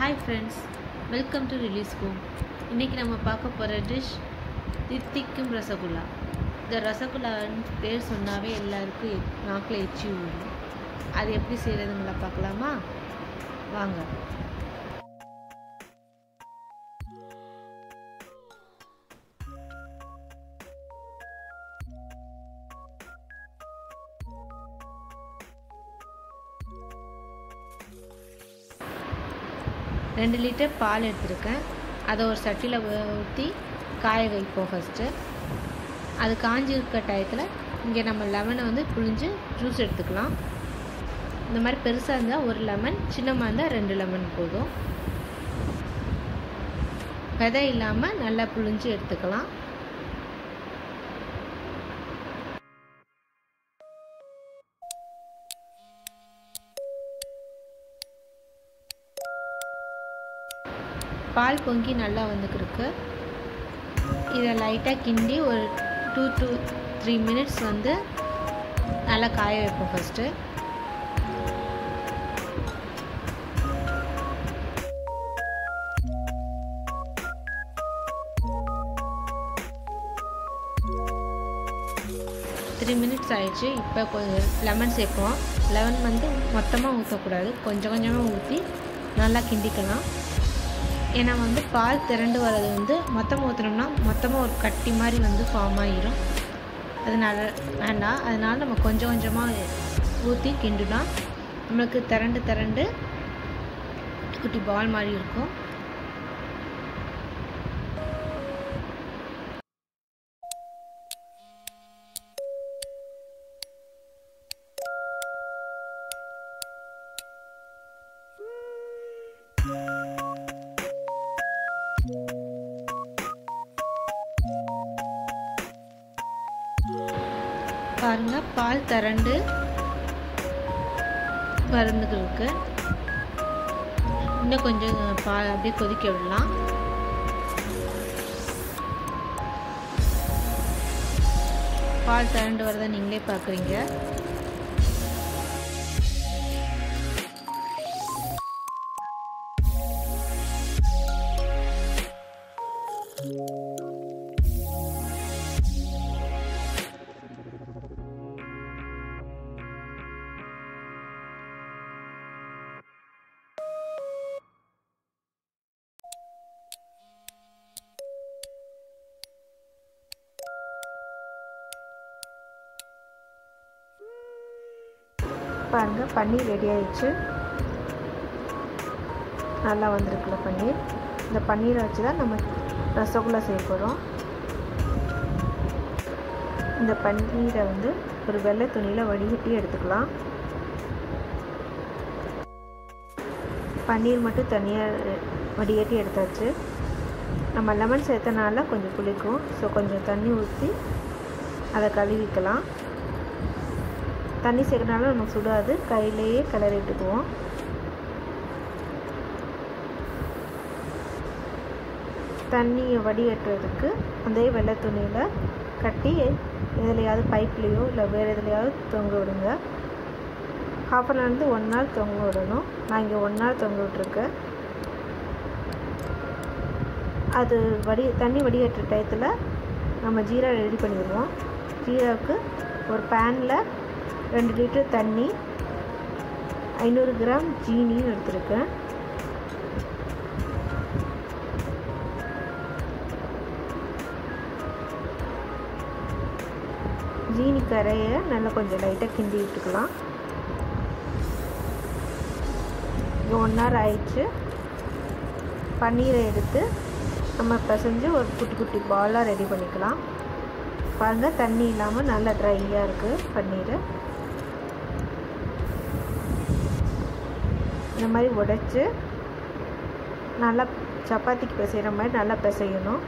Hi friends, welcome to Release Home. இன்னைக்கு நம்ம பார்க்க போகிற டிஷ் தித்திக்கும் ரசகுல்லா. இந்த ரசகுல்லான்னு பேர் சொன்னாவே எல்லாருக்கும் நாக்கில் எச்சி ஊறும். அது எப்படி செய்கிறதுங்களா பார்க்கலாமா? வாங்க. ரெண்டு லிட்டர் பால் எடுத்துருக்கேன். அதை ஒரு சட்டியில் ஊற்றி காய வைப்போம். ஃபஸ்ட்டு அது காஞ்சி இருக்க டயத்தில் இங்கே நம்ம லெமனை புழிஞ்சு ஜூஸ் எடுத்துக்கலாம். இந்த மாதிரி பெருசாக இருந்தால் ஒரு லெமன், சின்னமாக இருந்தால் 2 லெமன் போதும். விதை இல்லாமல் நல்லா புழிஞ்சு எடுத்துக்கலாம். பால் பொங்கி நல்லா வந்துருக்கு. இதை லைட்டாக கிண்டி ஒரு 2 to 3 மினிட்ஸ் நல்லா காய வைப்போம். ஃபஸ்ட்டு த்ரீ மினிட்ஸ் ஆயிடுச்சு. இப்போ கொஞ்சம் லெமன் சேர்ப்போம். லெமன் மொத்தமாக ஊற்றக்கூடாது, கொஞ்சம் கொஞ்சமாக ஊற்றி நல்லா கிண்டிக்கலாம். ஏன்னா பால் திரண்டு வர்றது மொத்தமாக ஊற்றினோம்னா மொத்தமாக ஒரு கட்டி மாதிரி ஃபார்ம் ஆகிரும். அதனால வேண்டாம். அதனால் நம்ம கொஞ்சம் கொஞ்சமாக ஊற்றி கிண்டுனா நம்மளுக்கு திரண்டு குட்டி பால் மாதிரி இருக்கும். பாருங்க, பால் திரண்டு இருக்கு. இன்னும் கொஞ்சம் பால் அப்படியே கொதிக்க விடலாம். பால் திரண்டு வரதை நீங்களே பார்க்குறீங்க. பாருங்க, பன்னீர் ரெடி ஆயிடுச்சு. நல்லா வந்திருக்குல்ல பன்னீர். இந்த பன்னீரை வச்சு தான் நம்ம ரசகுல்லா செய்ய போகிறோம். இந்த பன்னீரை ஒரு வெள்ளை துணியில் வடிகட்டி எடுத்துக்கலாம். பன்னீர் மட்டும் தனியாக வடிகட்டி எடுத்தாச்சு. நம்ம லெமன் சேர்த்தனால கொஞ்சம் புளிக்கும். ஸோ கொஞ்சம் தண்ணி ஊற்றி அதை கழுவிக்கலாம். தண்ணி சேர்க்கறனால நமக்கு சுடாது, கையிலேயே கிளறிட்டுக்குவோம். தண்ணியை வடிகட்டுறதுக்கு அதே வெள்ளை துணியில் கட்டி எதுலையாவது பைப்லேயோ இல்லை வேறு எதுலையாவது தொங்க விடுங்க. 1/2 hour 1 hour தொங்க விடணும். நான் இங்கே 1 hour தொங்க விட்டுருக்கேன். அது தண்ணி வடிகட்டுற டயத்தில் நம்ம ஜீரா ரெடி பண்ணிடுவோம். ஜீராவுக்கு ஒரு பேனில் 2 லிட்டர் தண்ணி, 500 கிராம் ஜீனியும் எடுத்துருக்கேன். ஜீனி கரையை நல்லா கொஞ்சம் லைட்டாக கிண்டி விட்டுக்கலாம். இங்கே 1 hour ஆயிடுச்சு. பன்னீரை எடுத்து நம்ம பிசைஞ்சு ஒரு குட்டி பாலாக ரெடி பண்ணிக்கலாம். பாருங்கள், தண்ணி இல்லாமல் நல்லா ட்ரையாக இருக்குது பன்னீர். இந்த மாதிரி உடைச்சி நல்லா சப்பாத்திக்கு பிசைகிற மாதிரி நல்லா பிசையணும்.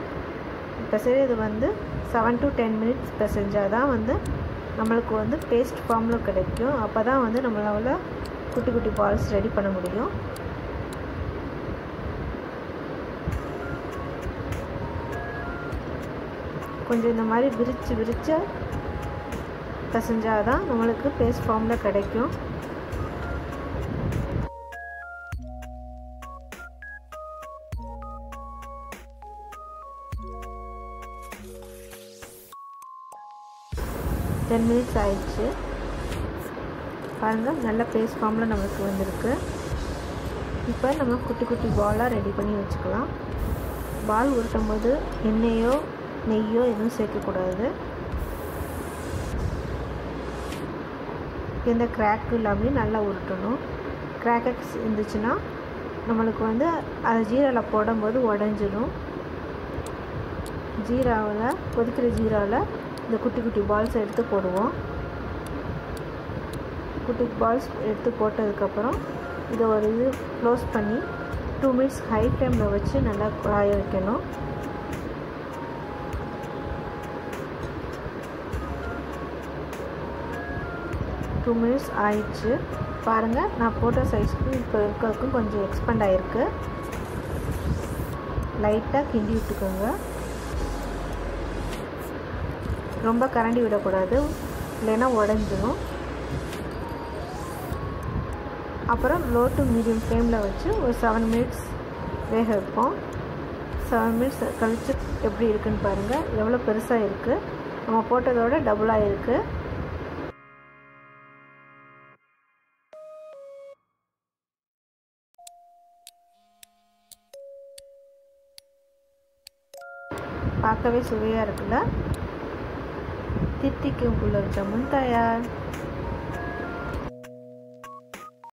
பிசைறது 7 to 10 மினிட்ஸ் பிசைஞ்சால் தான் நம்மளுக்கு பேஸ்ட் ஃபார்மில் கிடைக்கும். அப்போ தான் நம்மளால் குட்டி பால்ஸ் ரெடி பண்ண முடியும். கொஞ்சம் இந்த மாதிரி விரித்து பிசைஞ்சால் தான் நம்மளுக்கு பேஸ்ட் ஃபார்மில் கிடைக்கும். 10 minutes ஆயிடுச்சு. பாருங்கள், நல்ல பேஸ்ட் ஃபார்மில் நமக்கு வந்திருக்கு. இப்போ நம்ம குட்டி குட்டி பாலாக ரெடி பண்ணி வச்சுக்கலாம். பால் உருட்டும் போது எண்ணெயோ நெய்யோ எதுவும் சேர்க்கக்கூடாது. எந்த கிராக்கு இல்லாமல் நல்லா உருட்டணும். கிராக்கஸ் இருந்துச்சுன்னா நம்மளுக்கு வந்து அது ஜீராவில் போடும்போது உடஞ்சிடும். ஜீராவில் கொதிக்கிற ஜீராவில் இந்த குட்டி குட்டி பால்ஸ் எடுத்து போடுவோம். குட்டி பால்ஸ் எடுத்து போட்டதுக்கப்புறம் இதை ஒரு க்ளோஸ் பண்ணி 2 minutes ஹை ஃப்ளேமில் வச்சு நல்லா காய வைக்கணும். டூ மினிட்ஸ் ஆயிடுச்சு. பாருங்கள், நான் போட்ட சைஸ்க்கு இப்போ இருக்கிறதுக்கும் கொஞ்சம் எக்ஸ்பெண்ட் ஆகிருக்கு. லைட்டாக கிண்டி விட்டுக்கோங்க. ரொம்ப கரண்டி விடக்கூடாது, இல்லைன்னா உடஞ்சிடும். அப்புறம் லோ டு மீடியம் ஃப்ளேமில் வச்சு ஒரு 7 minutes வேக வைப்போம். 7 minutes கழித்து எப்படி இருக்குதுன்னு பாருங்கள். எவ்வளோ பெருசாக இருக்குது, நம்ம போட்டதோட டபுளாக இருக்குது. பார்க்கவே சுவையாக இருக்குல்ல. தித்திக்கும் குலோப் ஜாமுன் தயார்.